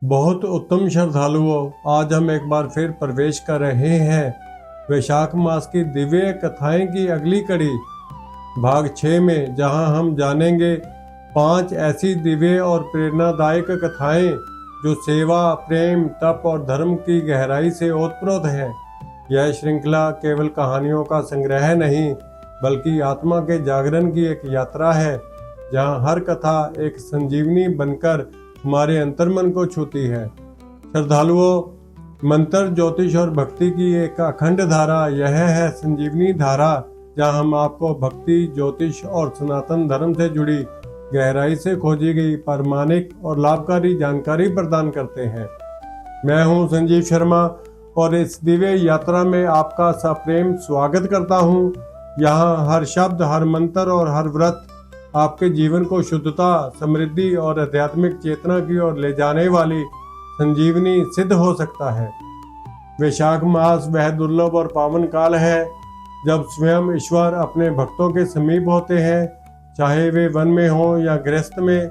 बहुत उत्तम श्रद्धालुओं, आज हम एक बार फिर प्रवेश कर रहे हैं वैशाख मास की दिव्य कथाएं की अगली कड़ी भाग 6 में, जहां हम जानेंगे 5 ऐसी दिव्य और प्रेरणादायक कथाएं जो सेवा, प्रेम, तप और धर्म की गहराई से ओतप्रोत हैं। यह श्रृंखला केवल कहानियों का संग्रह नहीं, बल्कि आत्मा के जागरण की एक यात्रा है, जहां हर कथा एक संजीवनी बनकर हमारे अंतर्मन को छूती है। श्रद्धालुओं, मंत्र, ज्योतिष और भक्ति की एक अखंड धारा यह है संजीवनी धारा, जहां हम आपको भक्ति, ज्योतिष और सनातन धर्म से जुड़ी गहराई से खोजी गई प्रामाणिक और लाभकारी जानकारी प्रदान करते हैं। मैं हूं संजीव शर्मा और इस दिव्य यात्रा में आपका सप्रेम स्वागत करता हूं। यहाँ हर शब्द, हर मंत्र और हर व्रत आपके जीवन को शुद्धता, समृद्धि और आध्यात्मिक चेतना की ओर ले जाने वाली संजीवनी सिद्ध हो सकता है। वैशाख मास वह दुर्लभ और पावन काल है जब स्वयं ईश्वर अपने भक्तों के समीप होते हैं, चाहे वे वन में हो या गृहस्थ में,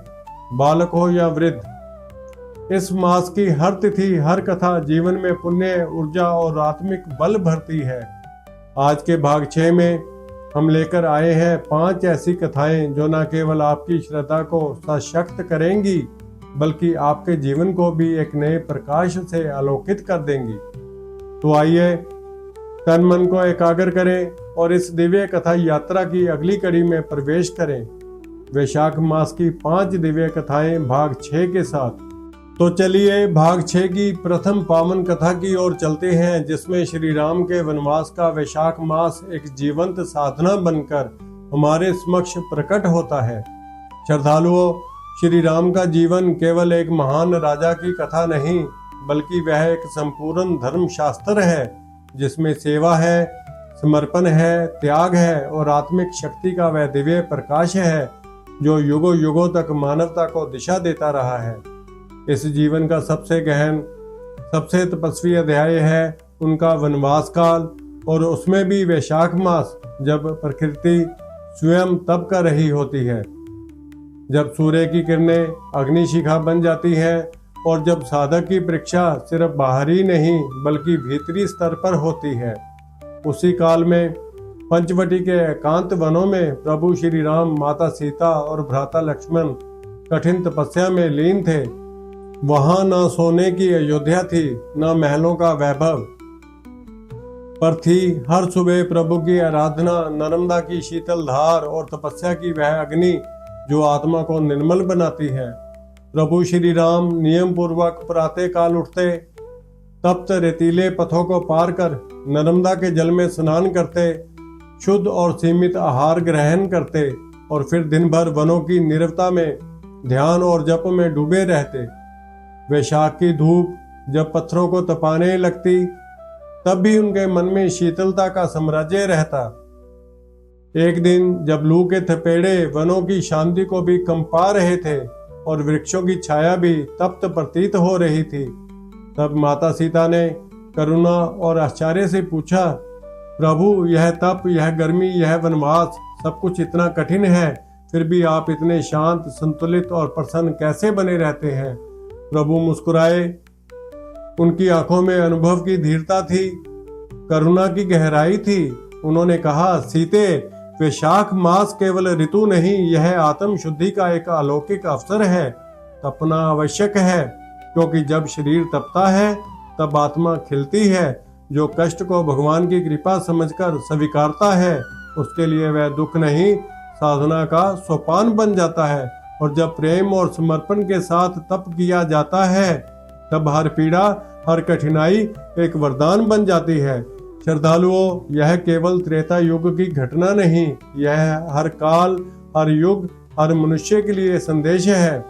बालक हो या वृद्ध। इस मास की हर तिथि, हर कथा जीवन में पुण्य, ऊर्जा और आत्मिक बल भरती है। आज के भाग 6 में हम लेकर आए हैं 5 ऐसी कथाएं जो न केवल आपकी श्रद्धा को सशक्त करेंगी, बल्कि आपके जीवन को भी एक नए प्रकाश से आलोकित कर देंगी। तो आइए तन मन को एकाग्र करें और इस दिव्य कथा यात्रा की अगली कड़ी में प्रवेश करें, वैशाख मास की 5 दिव्य कथाएं भाग 6 के साथ। तो चलिए भाग 6 की प्रथम पावन कथा की ओर चलते हैं, जिसमें श्री राम के वनवास का वैशाख मास एक जीवंत साधना बनकर हमारे समक्ष प्रकट होता है। श्रद्धालुओं, श्री राम का जीवन केवल एक महान राजा की कथा नहीं, बल्कि वह एक संपूर्ण धर्म शास्त्र है, जिसमें सेवा है, समर्पण है, त्याग है और आत्मिक शक्ति का वह दिव्य प्रकाश है जो युगों युगों तक मानवता को दिशा देता रहा है। इस जीवन का सबसे गहन, सबसे तपस्वी अध्याय है उनका वनवास काल, और उसमें भी वैशाख मास, जब प्रकृति स्वयं तप कर रही होती है, जब सूर्य की किरणें अग्निशिखा बन जाती है और जब साधक की परीक्षा सिर्फ बाहरी नहीं बल्कि भीतरी स्तर पर होती है। उसी काल में पंचवटी के एकांत वनों में प्रभु श्री राम, माता सीता और भ्राता लक्ष्मण कठिन तपस्या में लीन थे। वहां न सोने की अयोध्या थी, न महलों का वैभव, पर थी हर सुबह प्रभु की आराधना, नर्मदा की शीतल धार और तपस्या की वह अग्नि जो आत्मा को निर्मल बनाती है। प्रभु श्री राम नियम पूर्वक प्रातः काल उठते, तप्त रेतीले पथों को पार कर नर्मदा के जल में स्नान करते, शुद्ध और सीमित आहार ग्रहण करते और फिर दिन भर वनों की नीरवता में ध्यान और जप में डूबे रहते। वैशाख की धूप जब पत्थरों को तपाने लगती, तब भी उनके मन में शीतलता का साम्राज्य रहता। एक दिन जब लू के थपेड़े वनों की शांति को भी कंपा रहे थे और वृक्षों की छाया भी तप्त प्रतीत हो रही थी, तब माता सीता ने करुणा और आश्चर्य से पूछा, प्रभु, यह तप, यह गर्मी, यह वनवास, सब कुछ इतना कठिन है, फिर भी आप इतने शांत, संतुलित और प्रसन्न कैसे बने रहते हैं? प्रभु मुस्कुराए। उनकी आंखों में अनुभव की धीरता थी, करुणा की गहराई थी। उन्होंने कहा, सीते, वैशाख मास केवल ऋतु नहीं, यह आत्म शुद्धि का एक अलौकिक अवसर है। तपना आवश्यक है, क्योंकि जब शरीर तपता है तब आत्मा खिलती है। जो कष्ट को भगवान की कृपा समझकर स्वीकारता है, उसके लिए वह दुख नहीं, साधना का सोपान बन जाता है। और जब प्रेम और समर्पण के साथ तप किया जाता है, तब हर पीड़ा, हर कठिनाई एक वरदान बन जाती है। श्रद्धालुओं, यह केवल त्रेता युग की घटना नहीं, यह हर काल, हर युग, हर मनुष्य के लिए संदेश है।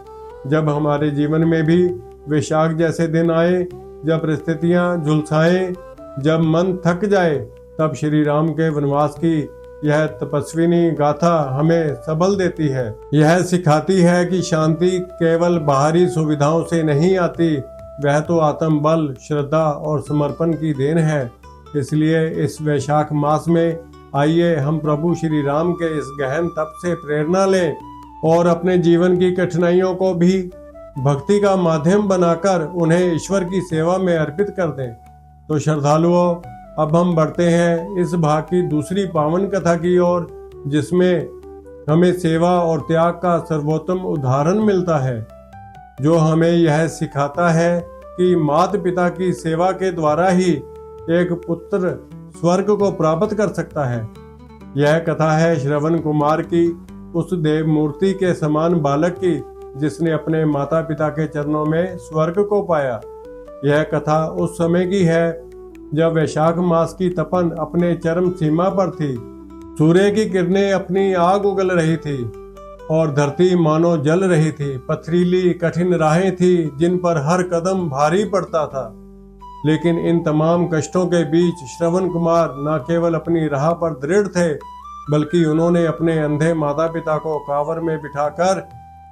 जब हमारे जीवन में भी वैशाख जैसे दिन आए, जब परिस्थितियां झुलसाएं, जब मन थक जाए, तब श्री राम के वनवास की यह तपस्विनी गाथा हमें सबल देती है। यह सिखाती है कि शांति केवल बाहरी सुविधाओं से नहीं आती, वह तो आत्म बल, श्रद्धा और समर्पण की देन है। इसलिए इस वैशाख मास में आइए हम प्रभु श्री राम के इस गहन तप से प्रेरणा लें और अपने जीवन की कठिनाइयों को भी भक्ति का माध्यम बनाकर उन्हें ईश्वर की सेवा में अर्पित कर दें। तो श्रद्धालुओं, अब हम बढ़ते हैं इस भाग की दूसरी पावन कथा की ओर, जिसमें हमें सेवा और त्याग का सर्वोत्तम उदाहरण मिलता है, जो हमें यह सिखाता है कि माता पिता की सेवा के द्वारा ही एक पुत्र स्वर्ग को प्राप्त कर सकता है। यह कथा है श्रवण कुमार की, उस देव मूर्ति के समान बालक की जिसने अपने माता पिता के चरणों में स्वर्ग को पाया। यह कथा उस समय की है जब वैशाख मास की तपन अपने चरम सीमा पर थी। सूर्य की किरणें अपनी आग उगल रही थी और धरती मानो जल रही थी। पथरीली कठिन राहें थी जिन पर हर कदम भारी पड़ता था। लेकिन इन तमाम कष्टों के बीच श्रवण कुमार न केवल अपनी राह पर दृढ़ थे, बल्कि उन्होंने अपने अंधे माता पिता को कांवर में बिठाकर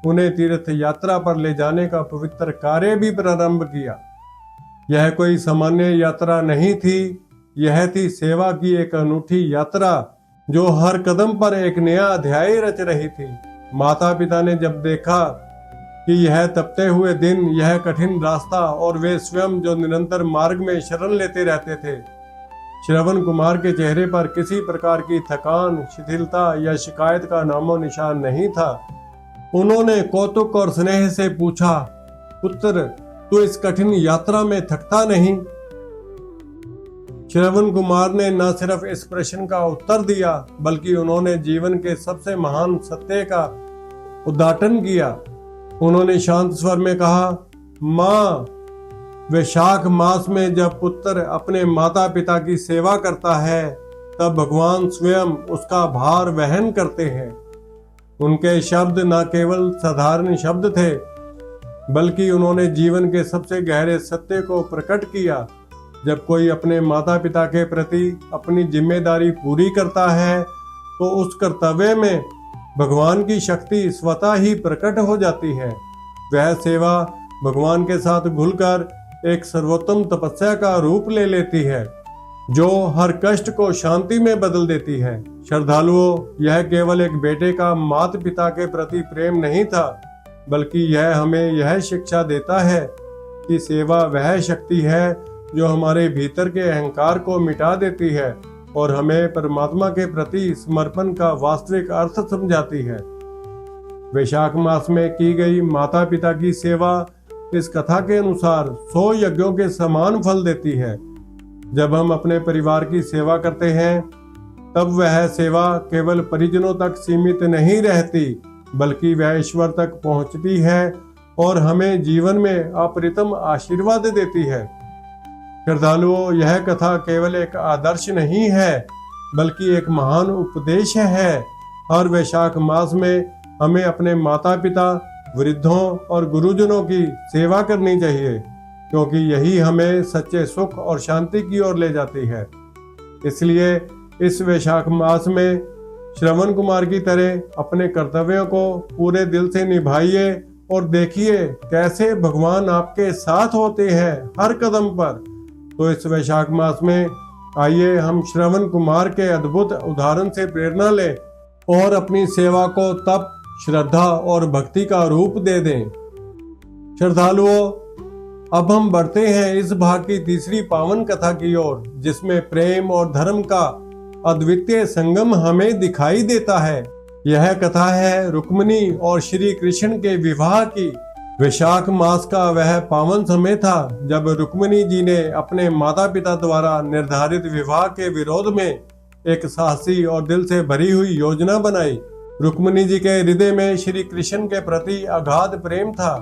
उन्हें तीर्थ यात्रा पर ले जाने का पवित्र कार्य भी प्रारंभ किया। यह कोई सामान्य यात्रा नहीं थी, यह थी सेवा की एक अनूठी यात्रा जो हर कदम पर एक नया अध्याय रच रही थी। माता पिता ने जब देखा कि यह तपते हुए दिन, यह कठिन रास्ता और वे स्वयं जो निरंतर मार्ग में शरण लेते रहते थे, श्रवण कुमार के चेहरे पर किसी प्रकार की थकान, शिथिलता या शिकायत का नामो निशान नहीं था। उन्होंने कौतुक और स्नेह से पूछा, पुत्र, तू इस कठिन यात्रा में थकता नहीं? श्रवण कुमार ने न सिर्फ इस प्रश्न का उत्तर दिया, बल्कि उन्होंने जीवन के सबसे महान सत्य का उद्घाटन किया। उन्होंने शांत स्वर में कहा, माँ, वैशाख मास में जब पुत्र अपने माता पिता की सेवा करता है, तब भगवान स्वयं उसका भार वहन करते हैं। उनके शब्द न केवल साधारण शब्द थे, बल्कि उन्होंने जीवन के सबसे गहरे सत्य को प्रकट किया। जब कोई अपने माता पिता के प्रति अपनी जिम्मेदारी पूरी करता है, तो उस कर्तव्य में भगवान की शक्ति स्वतः ही प्रकट हो जाती है। वह सेवा भगवान के साथ घुलकर एक सर्वोत्तम तपस्या का रूप ले लेती है, जो हर कष्ट को शांति में बदल देती है। श्रद्धालुओं, यह केवल एक बेटे का माता पिता के प्रति प्रेम नहीं था, बल्कि यह हमें यह शिक्षा देता है कि सेवा वह शक्ति है जो हमारे भीतर के अहंकार को मिटा देती है और हमें परमात्मा के प्रति समर्पण का वास्तविक अर्थ समझाती है। वैशाख मास में की गई माता पिता की सेवा इस कथा के अनुसार 100 यज्ञों के समान फल देती है। जब हम अपने परिवार की सेवा करते हैं, तब वह सेवा केवल परिजनों तक सीमित नहीं रहती, बल्कि वह ईश्वर तक पहुंचती है और हमें जीवन में अप्रतिम आशीर्वाद देती है। श्रद्धालुओं, यह कथा केवल एक आदर्श नहीं है, बल्कि एक महान उपदेश है। हर वैशाख मास में हमें अपने माता पिता, वृद्धों और गुरुजनों की सेवा करनी चाहिए, क्योंकि यही हमें सच्चे सुख और शांति की ओर ले जाती है। इसलिए इस वैशाख मास में श्रवण कुमार की तरह अपने कर्तव्यों को पूरे दिल से निभाइए और देखिए कैसे भगवान आपके साथ होते हैं हर कदम पर। तो इस वैशाख मास में आइए हम श्रवण कुमार के अद्भुत उदाहरण से प्रेरणा लें और अपनी सेवा को तप, श्रद्धा और भक्ति का रूप दे दें। श्रद्धालुओं, अब हम बढ़ते हैं इस भाग की तीसरी पावन कथा की ओर, जिसमें प्रेम और धर्म का अद्वितीय संगम हमें दिखाई देता है। यह कथा है रुक्मिणी और श्री कृष्ण के विवाह की। वैशाख मास का वह पावन समय था जब रुक्मिणी जी ने अपने माता पिता द्वारा निर्धारित विवाह के विरोध में एक साहसी और दिल से भरी हुई योजना बनाई। रुक्मिणी जी के हृदय में श्री कृष्ण के प्रति अगाध प्रेम था।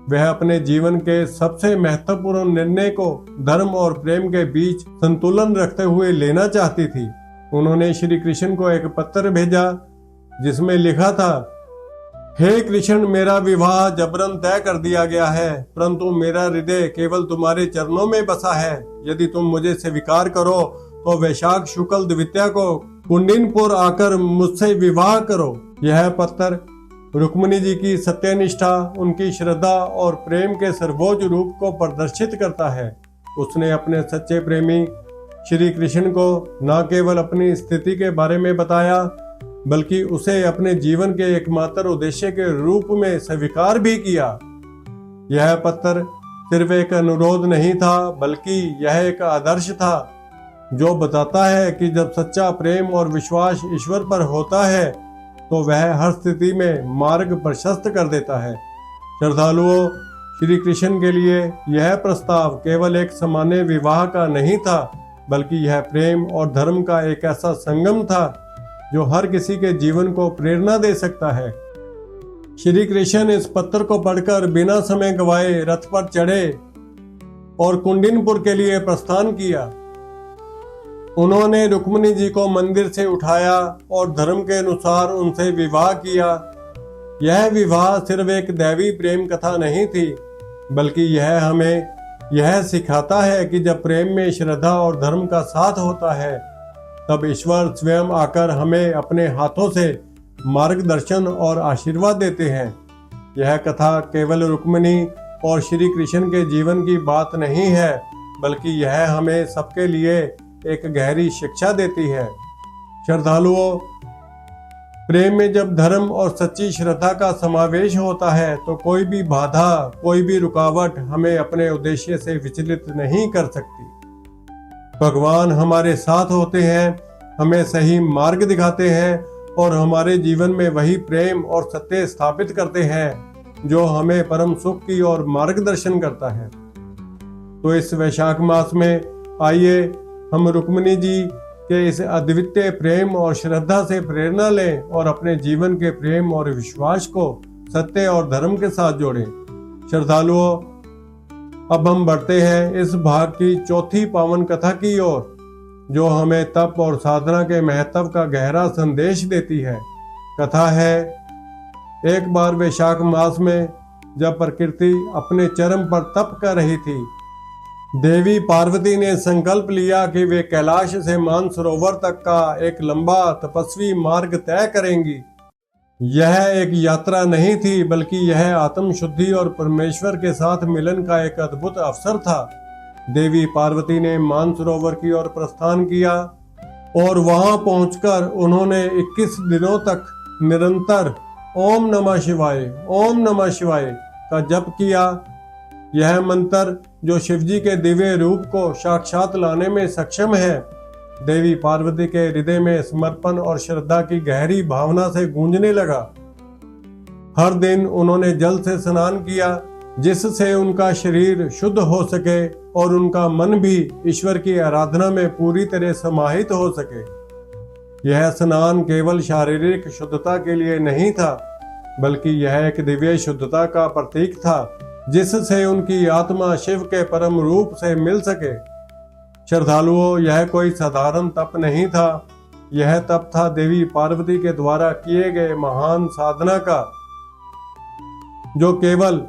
वह अपने जीवन के सबसे महत्वपूर्ण निर्णय को धर्म और प्रेम के बीच संतुलन रखते हुए लेना चाहती थी। उन्होंने श्री कृष्ण को एक पत्र भेजा जिसमें लिखा था, हे कृष्ण, मेरा विवाह जबरन तय कर दिया गया है, परंतु मेरा हृदय केवल तुम्हारे चरणों में बसा है। यदि तुम मुझे स्वीकार करो तो वैशाख शुक्ल द्वितीया को कुंडिनपुर आकर मुझसे विवाह करो। यह पत्र रुक्मिणी जी की सत्यनिष्ठा, उनकी श्रद्धा और प्रेम के सर्वोच्च रूप को प्रदर्शित करता है। उसने अपने सच्चे प्रेमी श्री कृष्ण को न केवल अपनी स्थिति के बारे में बताया, बल्कि उसे अपने जीवन के एकमात्र उद्देश्य के रूप में स्वीकार भी किया। यह पत्र सिर्फ एक अनुरोध नहीं था, बल्कि यह एक आदर्श था जो बताता है कि जब सच्चा प्रेम और विश्वास ईश्वर पर होता है तो वह हर स्थिति में मार्ग प्रशस्त कर देता है। श्रद्धालुओं, श्री कृष्ण के लिए यह प्रस्ताव केवल एक सामान्य विवाह का नहीं था, बल्कि यह प्रेम और धर्म का एक ऐसा संगम था जो हर किसी के जीवन को प्रेरणा दे सकता है। श्री कृष्ण इस पत्र को पढ़कर बिना समय गवाए रथ पर चढ़े और कुंडिनपुर के लिए प्रस्थान किया। उन्होंने रुक्मिणी जी को मंदिर से उठाया और धर्म के अनुसार उनसे विवाह किया। यह विवाह सिर्फ एक दैवी प्रेम कथा नहीं थी, बल्कि यह हमें यह सिखाता है कि जब प्रेम में श्रद्धा और धर्म का साथ होता है तब ईश्वर स्वयं आकर हमें अपने हाथों से मार्गदर्शन और आशीर्वाद देते हैं। यह कथा केवल रुक्मिणी और श्री कृष्ण के जीवन की बात नहीं है, बल्कि यह हमें सबके लिए एक गहरी शिक्षा देती है। श्रद्धालुओं, प्रेम में जब धर्म और सच्ची श्रद्धा का समावेश होता है तो कोई भी बाधा, कोई भी रुकावट हमें अपने उद्देश्य से विचलित नहीं कर सकती। भगवान हमारे साथ होते हैं, हमें सही मार्ग दिखाते हैं और हमारे जीवन में वही प्रेम और सत्य स्थापित करते हैं जो हमें परम सुख की ओर मार्गदर्शन करता है। तो इस वैशाख मास में आइए हम रुक्मिणी जी के इस अद्वितीय प्रेम और श्रद्धा से प्रेरणा लें और अपने जीवन के प्रेम और विश्वास को सत्य और धर्म के साथ जोड़ें। श्रद्धालुओं, अब हम बढ़ते हैं इस भाग की चौथी पावन कथा की ओर, जो हमें तप और साधना के महत्व का गहरा संदेश देती है। कथा है, एक बार वैशाख मास में जब प्रकृति अपने चरम पर तप कर रही थी, देवी पार्वती ने संकल्प लिया कि वे कैलाश से मानसरोवर तक का एक लंबा तपस्वी मार्ग तय करेंगी। यह एक यात्रा नहीं थी, बल्कि यह आत्म शुद्धि और परमेश्वर के साथ मिलन का एक अद्भुत अवसर था। देवी पार्वती ने मानसरोवर की ओर प्रस्थान किया और वहां पहुंचकर उन्होंने 21 दिनों तक निरंतर ओम नमः शिवाय का जप किया। यह मंत्र जो शिवजी के दिव्य रूप को साक्षात लाने में सक्षम है, देवी पार्वती के हृदय में समर्पण और श्रद्धा की गहरी भावना से गूंजने लगा। हर दिन उन्होंने जल से स्नान किया, जिससे उनका शरीर शुद्ध हो सके और उनका मन भी ईश्वर की आराधना में पूरी तरह समाहित हो सके। यह स्नान केवल शारीरिक शुद्धता के लिए नहीं था, बल्कि यह एक दिव्य शुद्धता का प्रतीक था, जिससे उनकी आत्मा शिव के परम रूप से मिल सके। श्रद्धालुओं, यह कोई साधारण तप नहीं था, यह तप था देवी पार्वती के द्वारा किए गए महान साधना का, जो केवल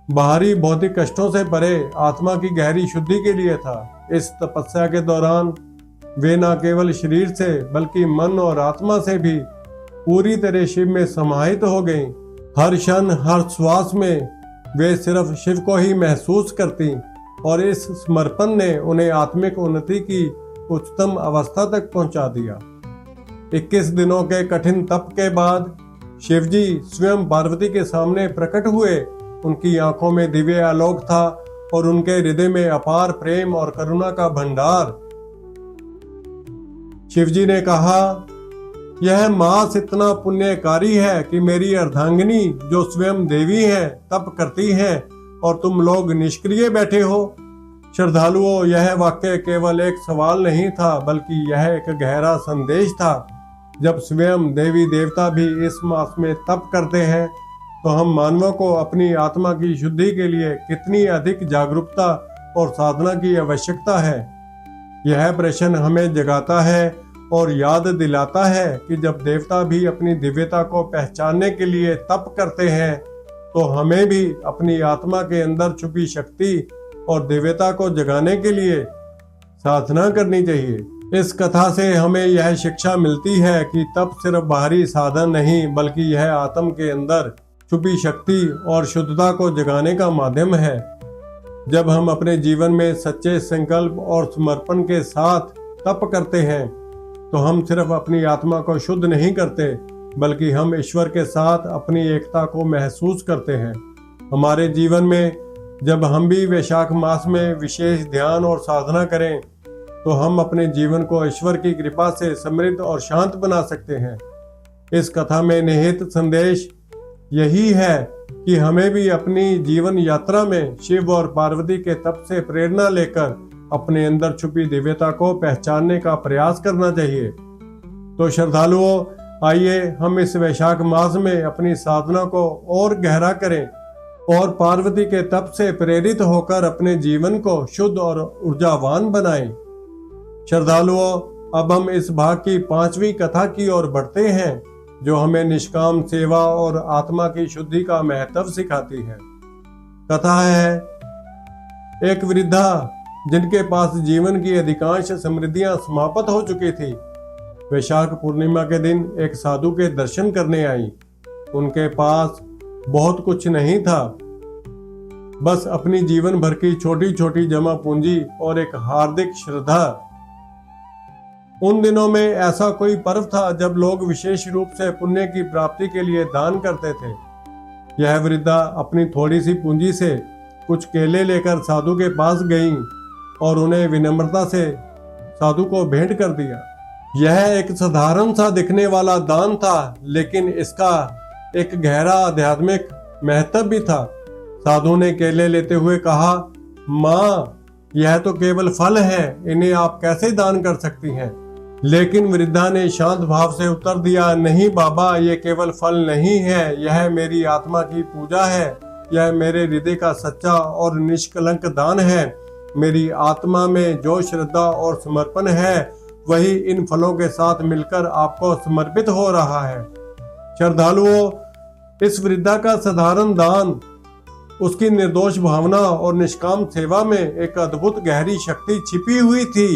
बाहरी भौतिक कष्टों से परे आत्मा की गहरी शुद्धि के लिए था। इस तपस्या के दौरान वे न केवल शरीर से बल्कि मन और आत्मा से भी पूरी तरह शिव में समाहित हो गईं। हर क्षण, हर श्वास में वे सिर्फ शिव को ही महसूस करती और इस समर्पण ने उन्हें आत्मिक उन्नति की उच्चतम अवस्था तक पहुंचा दिया। 21 दिनों के कठिन तप के बाद शिवजी स्वयं पार्वती के सामने प्रकट हुए। उनकी आंखों में दिव्य आलोक था और उनके हृदय में अपार प्रेम और करुणा का भंडार। शिवजी ने कहा, यह मास इतना पुण्यकारी है कि मेरी अर्धांगिनी जो स्वयं देवी है तप करती है और तुम लोग निष्क्रिय बैठे हो। श्रद्धालुओं, यह वाक्य केवल एक सवाल नहीं था, बल्कि यह एक गहरा संदेश था। जब स्वयं देवी देवता भी इस मास में तप करते हैं तो हम मानवों को अपनी आत्मा की शुद्धि के लिए कितनी अधिक जागरूकता और साधना की आवश्यकता है। यह प्रश्न हमें जगाता है और याद दिलाता है कि जब देवता भी अपनी दिव्यता को पहचानने के लिए तप करते हैं तो हमें भी अपनी आत्मा के अंदर छुपी शक्ति और दिव्यता को जगाने के लिए साधना करनी चाहिए। इस कथा से हमें यह शिक्षा मिलती है कि तप सिर्फ बाहरी साधन नहीं, बल्कि यह आत्म के अंदर छुपी शक्ति और शुद्धता को जगाने का माध्यम है। जब हम अपने जीवन में सच्चे संकल्प और समर्पण के साथ तप करते हैं तो हम सिर्फ अपनी आत्मा को शुद्ध नहीं करते, बल्कि हम ईश्वर के साथ अपनी एकता को महसूस करते हैं। हमारे जीवन में जब हम भी वैशाख मास में विशेष ध्यान और साधना करें तो हम अपने जीवन को ईश्वर की कृपा से समृद्ध और शांत बना सकते हैं। इस कथा में निहित संदेश यही है कि हमें भी अपनी जीवन यात्रा में शिव और पार्वती के तप से प्रेरणा लेकर अपने अंदर छुपी दिव्यता को पहचानने का प्रयास करना चाहिए। तो श्रद्धालुओं, आइए हम इस वैशाख मास में अपनी साधना को और गहरा करें और पार्वती के तप से प्रेरित होकर अपने जीवन को शुद्ध और ऊर्जावान बनाएं। श्रद्धालुओं, अब हम इस भाग की 5वीं कथा की ओर बढ़ते हैं जो हमें निष्काम सेवा और आत्मा की शुद्धि का महत्व सिखाती है। कथा है एक वृद्धा जिनके पास जीवन की अधिकांश समृद्धियां समाप्त हो चुकी थी। वैशाख पूर्णिमा के दिन एक साधु के दर्शन करने आई। उनके पास बहुत कुछ नहीं था, बस अपनी जीवन भर की छोटी छोटी जमा पूंजी और एक हार्दिक श्रद्धा। उन दिनों में ऐसा कोई पर्व था जब लोग विशेष रूप से पुण्य की प्राप्ति के लिए दान करते थे। यह वृद्धा अपनी थोड़ी सी पूंजी से कुछ केले लेकर साधु के पास गई और उन्हें विनम्रता से साधु को भेंट कर दिया। यह एक साधारण सा दिखने वाला दान था, लेकिन इसका एक गहरा आध्यात्मिक महत्व भी था। साधु ने केले लेते हुए कहा, माँ, यह तो केवल फल है, इन्हें आप कैसे दान कर सकती हैं? लेकिन वृद्धा ने शांत भाव से उत्तर दिया, नहीं बाबा, ये केवल फल नहीं है, यह मेरी आत्मा की पूजा है। यह मेरे हृदय का सच्चा और निष्कलंक दान है। मेरी आत्मा में जो श्रद्धा और समर्पण है वही इन फलों के साथ मिलकर आपको समर्पित हो रहा है। श्रद्धालुओं, इस वृद्धा का साधारण दान उसकी निर्दोष भावना और निष्काम सेवा में एक अद्भुत गहरी शक्ति छिपी हुई थी।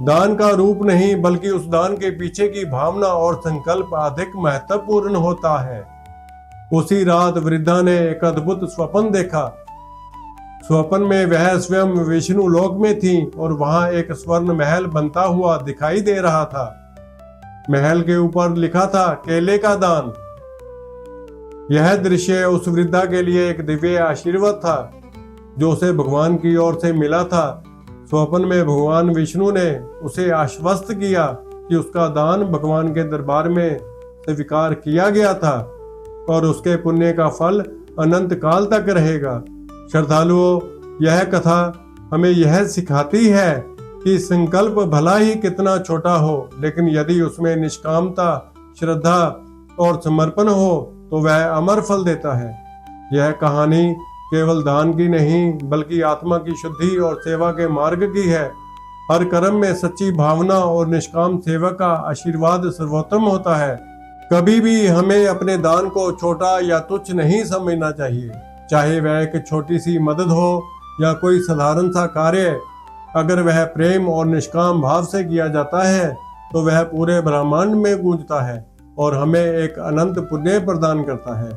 दान का रूप नहीं, बल्कि उस दान के पीछे की भावना और संकल्प अधिक महत्वपूर्ण होता है। उसी रात वृद्धा ने एक अद्भुत स्वप्न देखा। स्वप्न में वह स्वयं विष्णु लोक में थी और वहां एक स्वर्ण महल बनता हुआ दिखाई दे रहा था। महल के ऊपर लिखा था, केले का दान। यह दृश्य उस वृद्धा के लिए एक दिव्य आशीर्वाद था जो उसे भगवान की ओर से मिला था। स्वप्न में भगवान विष्णु ने उसे आश्वस्त किया कि उसका दान भगवान के दरबार में स्वीकार किया गया था और उसके पुण्य का फल अनंत काल तक रहेगा। श्रद्धालुओं, यह कथा हमें यह सिखाती है कि संकल्प भला ही कितना छोटा हो, लेकिन यदि उसमें निष्कामता, श्रद्धा और समर्पण हो तो वह अमर फल देता है। यह कहानी केवल दान की नहीं, बल्कि आत्मा की शुद्धि और सेवा के मार्ग की है। हर कर्म में सच्ची भावना और निष्काम सेवा का आशीर्वाद सर्वोत्तम होता है। कभी भी हमें अपने दान को छोटा या तुच्छ नहीं समझना चाहिए, चाहे वह एक छोटी सी मदद हो या कोई साधारण सा कार्य। अगर वह प्रेम और निष्काम भाव से किया जाता है तो वह पूरे ब्रह्मांड में गूंजता है और हमें एक अनंत पुण्य प्रदान करता है।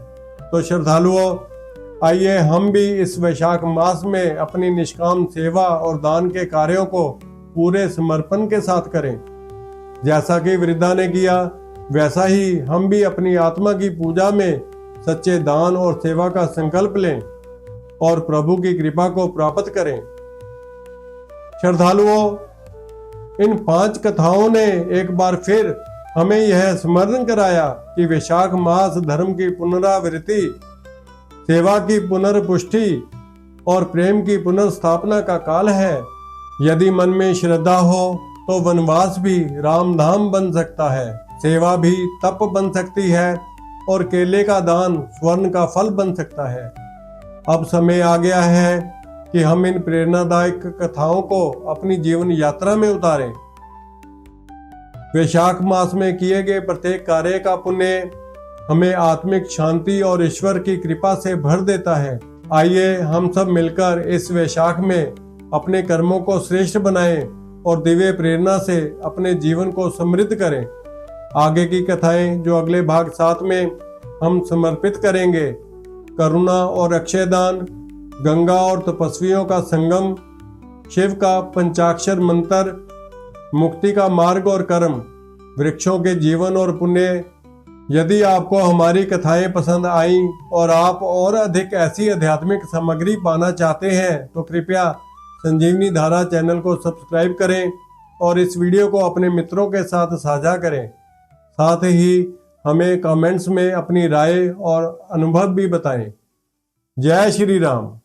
तो श्रद्धालुओं, आइए हम भी इस वैशाख मास में अपनी निष्काम सेवा और दान के कार्यों को पूरे समर्पण के साथ करें। जैसा कि वृद्धा ने किया, वैसा ही हम भी अपनी आत्मा की पूजा में सच्चे दान और सेवा का संकल्प लें और प्रभु की कृपा को प्राप्त करें। श्रद्धालुओं, इन 5 कथाओं ने एक बार फिर हमें यह स्मरण कराया कि वैशाख मास धर्म की पुनरावृत्ति, सेवा की पुनर्पुष्टि और प्रेम की पुनर्स्थापना का काल है। यदि मन में श्रद्धा हो तो वनवास भी रामधाम बन सकता है, सेवा भी तप बन सकती है और केले का दान स्वर्ण का फल बन सकता है। अब समय आ गया है कि हम इन प्रेरणादायक कथाओं को अपनी जीवन यात्रा में उतारें। वैशाख मास में किए गए प्रत्येक कार्य का पुण्य हमें आत्मिक शांति और ईश्वर की कृपा से भर देता है। आइए हम सब मिलकर इस वैशाख में अपने कर्मों को श्रेष्ठ बनाएं और दिव्य प्रेरणा से अपने जीवन को समृद्ध करें। आगे की कथाएं जो अगले भाग 7 में हम समर्पित करेंगे, करुणा और अक्षयदान, गंगा और तपस्वियों का संगम, शिव का पंचाक्षर मंत्र, मुक्ति का मार्ग और कर्म, वृक्षों के जीवन और पुण्य, यदि आपको हमारी कथाएं पसंद आईं और आप और अधिक ऐसी आध्यात्मिक सामग्री पाना चाहते हैं तो कृपया संजीवनी धारा चैनल को सब्सक्राइब करें और इस वीडियो को अपने मित्रों के साथ साझा करें। साथ ही हमें कमेंट्स में अपनी राय और अनुभव भी बताएं। जय श्री राम।